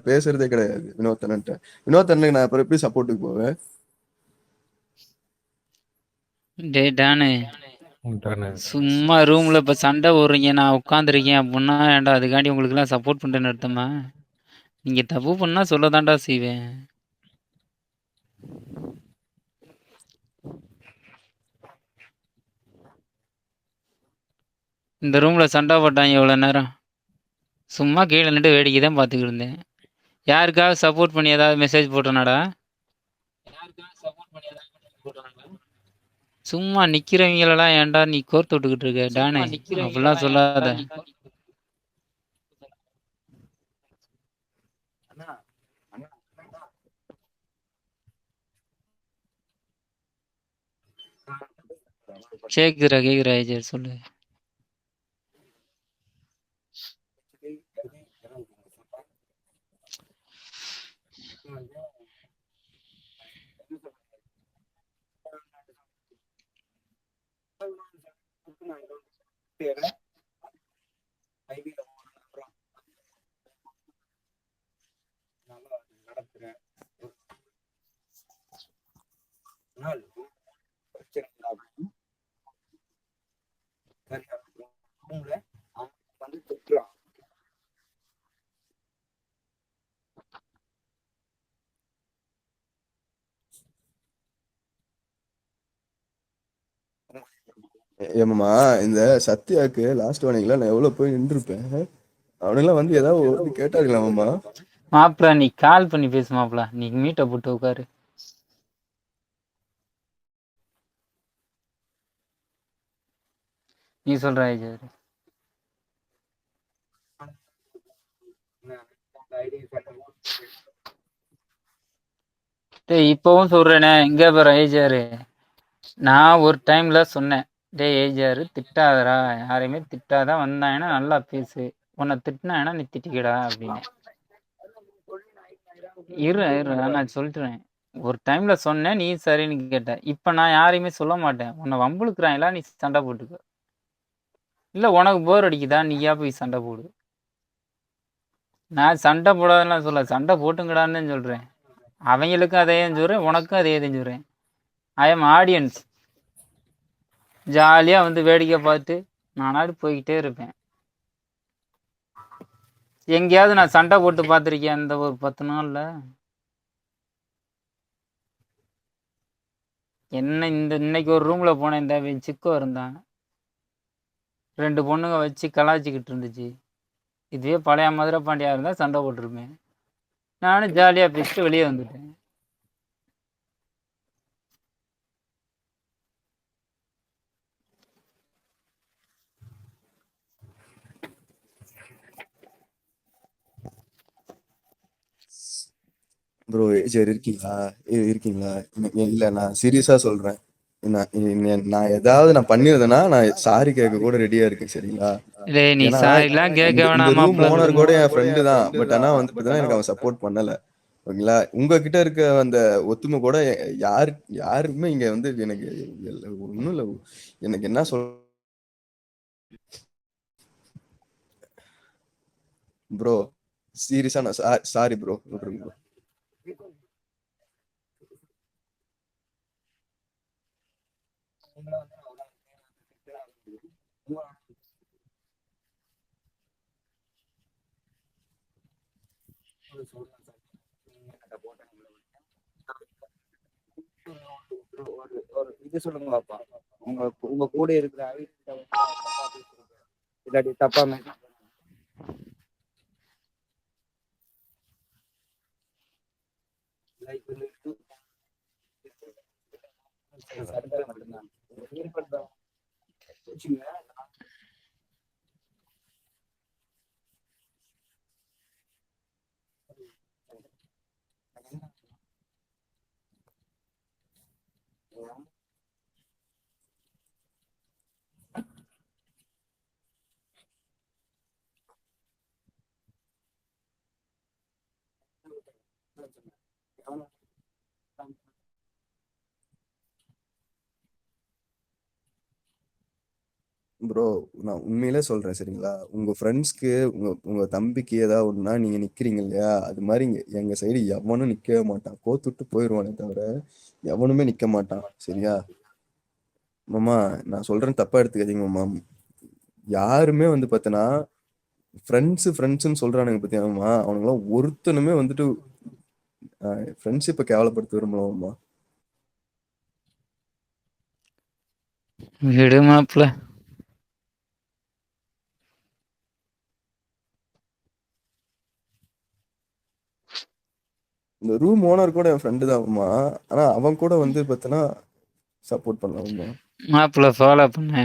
பேசுறதே கிடையாது வினோத்தனன்ட்ட. வினோத்தனுக்கு நான் அப்புறம் எப்படி சப்போர்ட்டுக்கு போவேன்? டேய் டானு, சும்மா ரூம்ல இப்ப சண்டை போடுறீங்க, நான் உட்காந்துருக்கேன் அப்படின்னா ஏன்டா அதுக்காண்டி உங்களுக்கு எல்லாம் சப்போர்ட் பண்றேன்னு அர்த்தமா? நீங்க தப்பு பண்ணா சொல்லதான்டா செய்வேன். இந்த ரூம்ல சண்டை போட்டாங்க இவ்வளவு நேரம், சும்மா கீழே நின்று வேடிக்கை தான் பார்த்துக்கிட்டு இருந்தேன். யாருக்காவது சப்போர்ட் பண்ணி ஏதாவது மெசேஜ் போட்டனாடா? சும்மா நிக்கிறவங்களெல்லாம் ஏன்டா நீ கோர்த்து விட்டுக்கிட்டு இருக்க டானு? அப்படிலாம் சொல்லாத. கேக்குற ஏஜர் சொல்லு. ஏமாமா இந்த சத்யாக்கு லாஸ்ட் வார்னிங்ல நான் எவ்வளவு போய் நின்றுருப்பேன். அவனுங்களாம் வந்து ஏதாவது ஒரு கேட்டார்களாமாமா. மாப்பிள நீ கால் பண்ணி பேசு மாப்பிள, நீ மீட்டை போட்டு உட்காரு. நீ சொல்ற ஏஜர். டேய் இப்பவும் சொல்றேனே, இங்க பாரு ஏஜாரு, நான் ஒரு டைம்ல சொன்னேன், டேய் ஏஜாரு திட்டாதடா, யாரையுமே திட்டாதான், வந்தாங்கன்னா நல்லா பேசு, உன்னை திட்டினாங்கன்னா நீ திட்டிக்கடா அப்படின்னு. இரு நான் சொல்றேன். ஒரு டைம்ல சொன்னேன், நீ சரின்னு கேட்ட. இப்ப நான் யாரையுமே சொல்ல மாட்டேன். உன்னை வம்புழுக்கிறாங்களா, நீ சண்டை போட்டுக்க. இல்ல உனக்கு போர் அடிக்குதா, நீயா போய் சண்டை போடு. நான் சண்டை போடாதெல்லாம் சொல்ல, சண்டை போட்டுங்கடான்னு தான் சொல்றேன். அவங்களுக்கும் அதே தான் சொல்றேன், உனக்கும் அதே தான் சொல்றேன். I am audience. ஜாலியா வந்து வேடிக்கை பார்த்து நானாடு போய்கிட்டே இருப்பேன். எங்கேயாவது நான் சண்டை போட்டு பார்த்துருக்கேன் அந்த ஒரு 10 நாள்ல? என்ன இன்னைக்கு ஒரு ரூம்ல போனேன், இந்த சிக்கோ இருந்தான், 2 பொண்ணுங்க வச்சு கலாய்ச்சிக்கிட்டு இருந்துச்சு. இதுவே பழைய மதுரை பாண்டியா இருந்தா சண்டை போட்டிருப்பேன். நானும் ஜாலியா பேசிட்டு வெளியே வந்துட்டேன். ப்ரோ சரி இருக்கீங்களா? இருக்கீங்களா? இல்ல நான் சீரியஸா சொல்றேன். நான் ஏதாவது நான் பண்ணிருந்தேன்னா நான் சாரி கேட்க கூட ரெடியா இருக்கேன் சரிங்களா? டேய் நீ ஏன்னா சாரிலாம் கேட்க இந்த வேணாம் ரூம் மாப்பிள, ஓனர் விடுமா. கூட என் ஃப்ரெண்டு தான். பட் ஆனா வந்து பார்த்தீங்கன்னா எனக்கு அவன் சப்போர்ட் பண்ணல. ஓகேங்களா? உங்ககிட்ட இருக்க அந்த ஒத்துமை கூட யாருக்குமே இங்க வந்து எனக்கு ஒன்றும் இல்லை. எனக்கு என்ன சொல் ப்ரோ, சீரியஸா நான் சாரி ப்ரோ, விட்டுருங்க ப்ரோ. இது சொல்லுங்க பாப்பா, உங்க உங்க கூட இருக்கிற இல்லாட்டி தப்பா மட்டும்தான். ப்ரோ நான் உண்மையிலே சொல்றேன் சரிங்களா? உங்க ஃப்ரெண்ட்ஸ்க்கு, உங்க உங்க தம்பிக்கு ஏதாவது ஒண்ணுனா நீங்க நிக்கிறீங்க இல்லையா? அது மாரி எங்க சைடு எவனும் நிக்கவே மாட்டான். கோத்துட்டு போயிருவானே தவிர, எவனுமே நிக்க மாட்டான். சரியா? மாமா நான் சொல்றேன் தப்பா எடுத்துக்காதீங்க மாமா. யாருமே வந்து பார்த்தீன்னா, ஃப்ரெண்ட்ஸ்ன்னு சொல்றானுங்க பாத்தியா மாமா, அவனுங்கலாம் ஒருத்தனுமே வந்துட்டு ஃப்ரெண்ட்ஷிப்ப கேவலப்படுத்த விரும்பல மாமா. விடு மாப்ள. இந்த ரூம் ஓனர் கூட என் ஃப்ரெண்டு தான் மாமா. ஆனா அவன் கூட வந்து பார்த்தீன்னா, சப்போர்ட் பண்ணல மாமா. மாப்ள ஃபாலோ பண்ணு.